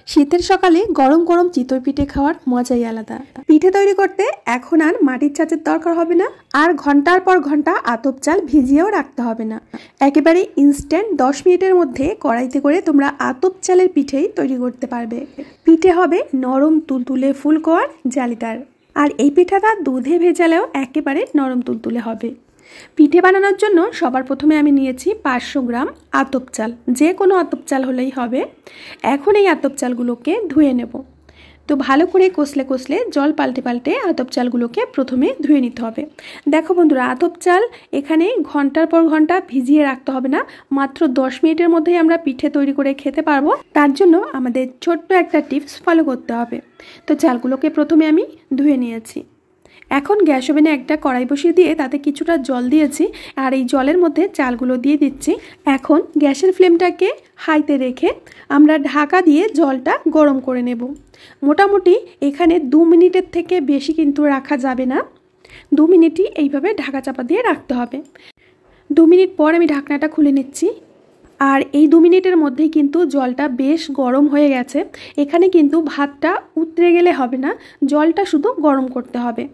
শীতের সকালে গরম গরম চিতই পিঠে খাওয়ার মজাই আলাদা। পিঠে তৈরি করতে এখন আর মাটির ছাঁচের দরকার হবে না, আর ঘন্টার পর ঘন্টা আতপ চাল ভিজিয়েও রাখতে হবে না। একেবারে ইনস্ট্যান্ট 10 মিনিটের মধ্যে কড়াইতে করে তোমরা আতপ চালের পিঠেই তৈরি করতে পারবে। পিঠে হবে নরম তুলতুলে ফুলকো আর জালিদার। আর এই পিঠাটা দুধে ভেজালেও একেবারে নরম তুলতুলে হবে। পিঠে বানানোর জন্য সবার প্রথমে আমি নিয়েছি 500 গ্রাম আতপ চাল, যে কোনো আতপ চাল হলেই হবে। এখন এই আতপ চালগুলোকে ধুয়ে নেব। তো ভালো করে কষলে কষলে জল পাল্টে পাল্টে আতপ চালগুলোকে প্রথমে ধুয়ে নিতে হবে। দেখো বন্ধুরা, আতপ চাল এখানে ঘন্টার পর ঘন্টা ভিজিয়ে রাখতে হবে না, মাত্র 10 মিনিটের মধ্যেই আমরা পিঠে তৈরি করে খেতে পারবো। তার জন্য আমাদের ছোট্ট একটা টিপস ফলো করতে হবে। তো চালগুলোকে প্রথমে আমি ধুয়ে নিয়েছি। এখন গ্যাস ওভেনে একটা কড়াই বসিয়ে দিয়ে তাতে কিছুটা জল দিয়েছি, আর এই জলের মধ্যে চালগুলো দিয়ে দিচ্ছি। এখন গ্যাসের ফ্লেমটাকে হাইতে রেখে আমরা ঢাকা দিয়ে জলটা গরম করে নেব। মোটামুটি এখানে 2 মিনিটের থেকে বেশি কিন্তু রাখা যাবে না, 2 মিনিটই এইভাবে ঢাকা চাপা দিয়ে রাখতে হবে। 2 মিনিট পর আমি ঢাকনাটা খুলে নিচ্ছি। আর এই 2 মিনিটের মধ্যেই কিন্তু জলটা বেশ গরম হয়ে গেছে। এখানে কিন্তু ভাতটা উতরে গেলে হবে না, জলটা শুধু গরম করতে হবে।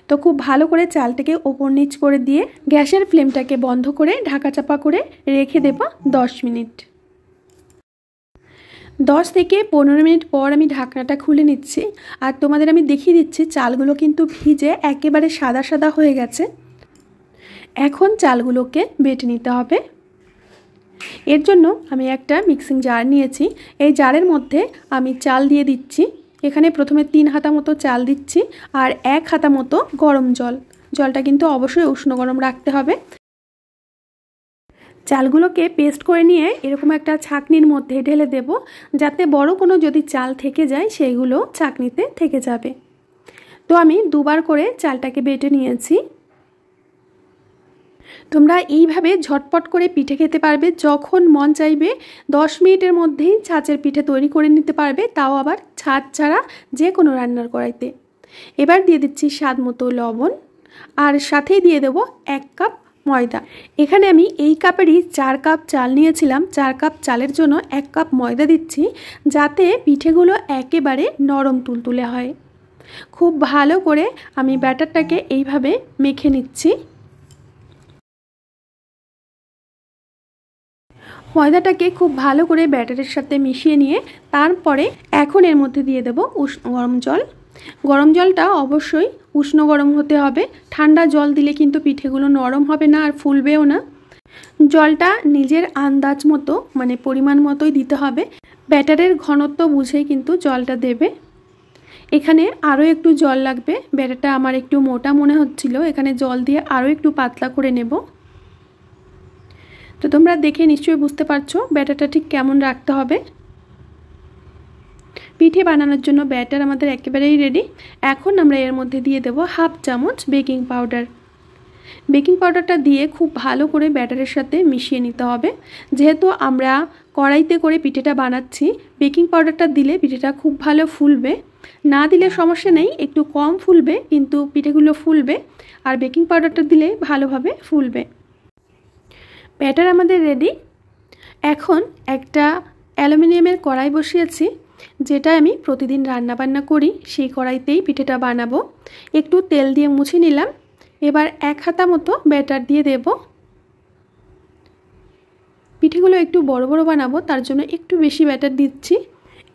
তো খুব ভালো করে চালটাকে ওপর নিচ করে দিয়ে গ্যাসের ফ্লেমটাকে বন্ধ করে ঢাকা চাপা করে রেখে দেব 10 মিনিট। 10 থেকে 15 মিনিট পর আমি ঢাকনাটা খুলে নিচ্ছি। আর তোমাদের আমি দেখিয়ে দিচ্ছি চালগুলো কিন্তু ভিজে একেবারে সাদা সাদা হয়ে গেছে। এখন চালগুলোকে বেটে নিতে হবে। এর জন্য আমি একটা মিক্সিং জার নিয়েছি। এই জারের মধ্যে আমি চাল দিয়ে দিচ্ছি। এখানে প্রথমে 3 হাতা মতো চাল দিচ্ছি, আর 1 হাতা মতো গরম জল। জলটা কিন্তু অবশ্যই উষ্ণ গরম রাখতে হবে। চালগুলোকে পেস্ট করে নিয়ে এরকম একটা ছাঁকনির মধ্যে ঢেলে দেব, যাতে বড় কোনো যদি চাল থেকে যায় সেইগুলো ছাঁকনিতে থেকে যাবে। তো আমি 2 বার করে চালটাকে বেটে নিয়েছি। তোমরা এইভাবে ঝটপট করে পিঠে খেতে পারবে, যখন মন চাইবে 10 মিনিটের মধ্যেই ছাঁচের পিঠে তৈরি করে নিতে পারবে, তাও আবার ছাঁচ ছাড়া যে কোনো রান্নার কড়াইতে। এবার দিয়ে দিচ্ছি স্বাদ মতো লবণ, আর সাথেই দিয়ে দেব 1 কাপ ময়দা। এখানে আমি এই কাপেরই 4 কাপ চাল নিয়েছিলাম। 4 কাপ চালের জন্য 1 কাপ ময়দা দিচ্ছি, যাতে পিঠেগুলো একেবারে নরম তুলতুলে হয়। খুব ভালো করে আমি ব্যাটারটাকে এইভাবে মেখে নিচ্ছি। ময়দাটাকে খুব ভালো করে ব্যাটারের সাথে মিশিয়ে নিয়ে তারপরে এখন এর মধ্যে দিয়ে দেব উষ্ণ গরম জল। গরম জলটা অবশ্যই উষ্ণ গরম হতে হবে। ঠান্ডা জল দিলে কিন্তু পিঠেগুলো নরম হবে না আর ফুলবেও না। জলটা নিজের আন্দাজ মতো মানে পরিমাণ মতোই দিতে হবে। ব্যাটারের ঘনত্ব বুঝেই কিন্তু জলটা দেবে। এখানে আরও একটু জল লাগবে। ব্যাটারটা আমার একটু মোটা মনে হচ্ছিল, এখানে জল দিয়ে আরও একটু পাতলা করে নেব। তো তোমরা দেখে নিশ্চয়ই বুঝতে পারছো ব্যাটারটা ঠিক কেমন রাখতে হবে। পিঠে বানানোর জন্য ব্যাটার আমাদের একেবারেই রেডি। এখন আমরা এর মধ্যে দিয়ে দেব 1/2 চামচ বেকিং পাউডার। বেকিং পাউডারটা দিয়ে খুব ভালো করে ব্যাটারের সাথে মিশিয়ে নিতে হবে। যেহেতু আমরা কড়াইতে করে পিঠেটা বানাচ্ছি, বেকিং পাউডারটা দিলে পিঠেটা খুব ভালো ফুলবে। না দিলে সমস্যা নেই, একটু কম ফুলবে কিন্তু পিঠেগুলো ফুলবে। আর বেকিং পাউডারটা দিলে ভালোভাবে ফুলবে। ব্যাটার আমাদের রেডি। এখন একটা অ্যালুমিনিয়ামের কড়াই বসিয়েছি, যেটা আমি প্রতিদিন রান্নাবান্না করি, সেই কড়াইতেই পিঠেটা বানাবো। একটু তেল দিয়ে মুছে নিলাম। এবার 1 হাতা মতো ব্যাটার দিয়ে দেব। পিঠেগুলো একটু বড় বড় বানাবো, তার জন্য একটু বেশি ব্যাটার দিচ্ছি।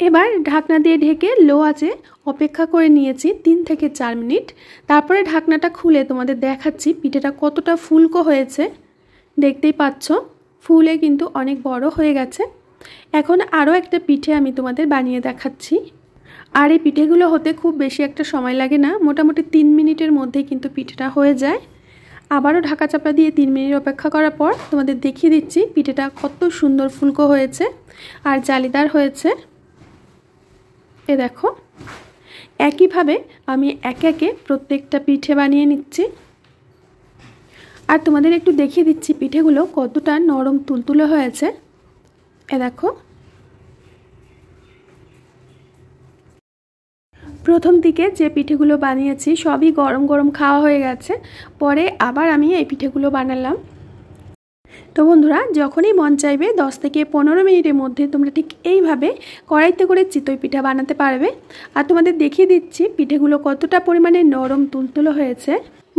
এবার ঢাকনা দিয়ে ঢেকে লো আঁচে অপেক্ষা করে নিয়েছি 3 থেকে 4 মিনিট। তারপরে ঢাকনাটা খুলে তোমাদের দেখাচ্ছি পিঠেটা কতটা ফুলকো হয়েছে। দেখতেই পাচ্ছ ফুলে কিন্তু অনেক বড় হয়ে গেছে। এখন আরও একটা পিঠে আমি তোমাদের বানিয়ে দেখাচ্ছি। আর এই পিঠেগুলো হতে খুব বেশি একটা সময় লাগে না, মোটামুটি 3 মিনিটের মধ্যেই কিন্তু পিঠেটা হয়ে যায়। আবারও ঢাকা চাপা দিয়ে 3 মিনিট অপেক্ষা করার পর তোমাদের দেখিয়ে দিচ্ছি পিঠেটা কত সুন্দর ফুলকো হয়েছে আর জালিদার হয়েছে। এ দেখো, একইভাবে আমি একে একে প্রত্যেকটা পিঠে বানিয়ে নিচ্ছি। আর তোমাদের একটু দেখিয়ে দিচ্ছি পিঠেগুলো কতটা নরম তুলতুলে হয়েছে। এ দেখো, প্রথম দিকে যে পিঠেগুলো বানিয়েছি সবই গরম গরম খাওয়া হয়ে গেছে। পরে আবার আমি এই পিঠেগুলো বানালাম। তো বন্ধুরা, যখনই মন চাইবে 10 থেকে 15 মিনিটের মধ্যে তোমরা ঠিক এইভাবে কড়াইতে করে চিতই পিঠা বানাতে পারবে। আর তোমাদের দেখিয়ে দিচ্ছি পিঠেগুলো কতটা পরিমাণে নরম তুলতুলো হয়েছে।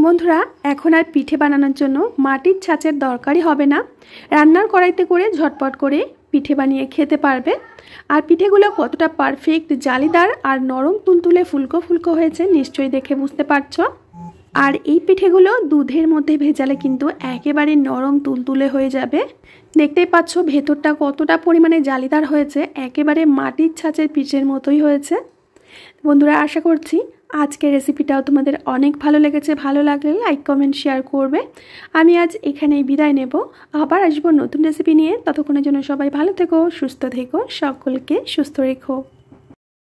বন্ধুরা, এখন আর পিঠে বানানোর জন্য মাটির ছাঁচের দরকারই হবে না। রান্নার কড়াইতে করে ঝটপট করে পিঠে বানিয়ে খেতে পারবে। আর পিঠেগুলো কতটা পারফেক্ট জালিদার আর নরম তুলতুলে ফুলকো ফুলকো হয়েছে নিশ্চয়ই দেখে বুঝতে পারছো। আর এই পিঠেগুলো দুধের মধ্যে ভেজালে কিন্তু একেবারে নরম তুলতুলে হয়ে যাবে। দেখতেই পাচ্ছ ভেতরটা কতটা পরিমাণে জালিদার হয়েছে, একেবারে মাটির ছাঁচের পিঠের মতোই হয়েছে। বন্ধুরা, আশা করছি আজকের রেসিপিটাও তোমাদের অনেক ভালো লেগেছে। ভালো লাগলে লাইক কমেন্ট শেয়ার করবে। আমি আজ এখানেই বিদায় নেব, আবার আসবো নতুন রেসিপি নিয়ে। ততক্ষণের জন্য সবাই ভালো থেকো, সুস্থ থেকো, সকলকে সুস্থ রেখো।